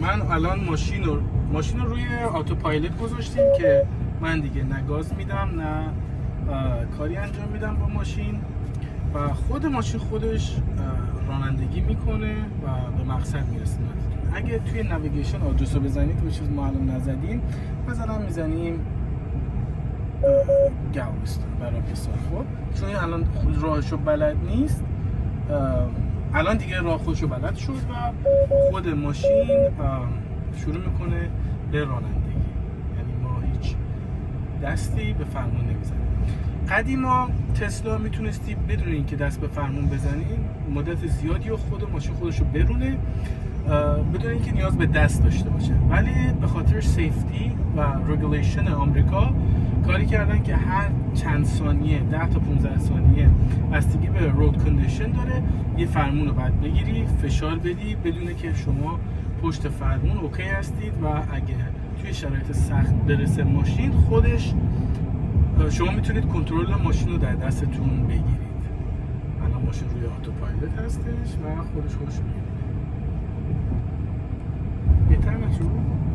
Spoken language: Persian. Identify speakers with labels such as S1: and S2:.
S1: من الان ماشین رو روی آتوپایلوت گذاشتیم که من دیگه نه گاز میدم نه کاری انجام میدم با ماشین و خود ماشین خودش رانندگی میکنه و به مقصد میرسه. اگه توی نویگیشن آدرس رو بزنید به چیز ما الان نزدیم، مثلا میزنیم گاوستون برای بسار، خب چون الان راهشو بلد نیست، الان دیگه راه خودشو بلد شد و خود ماشین شروع میکنه به رانندگی، یعنی ما هیچ دستی به فرمون نمیزنیم. قدیما تسلا میتونستی بدون اینکه دست به فرمون بزنیم مدت زیادی و خود ماشین خودشو برونه بدون اینکه نیاز به دست داشته باشه، ولی به خاطر سیفتی و رگولیشن آمریکا کاری کردن که هر چند ثانیه 10 تا 15 ثانیه بستگی به رود کندیشن داره یه فرمون رو باید بگیری فشار بدی بدونه که شما پشت فرمون اوکی هستید و اگه توی شرایط سخت برسه ماشین خودش شما میتونید کنترل ماشین رو در دستتون بگیرید. الان ماشین روی آتوپایلوت هستش و خودش میگیره. بهتر نشد؟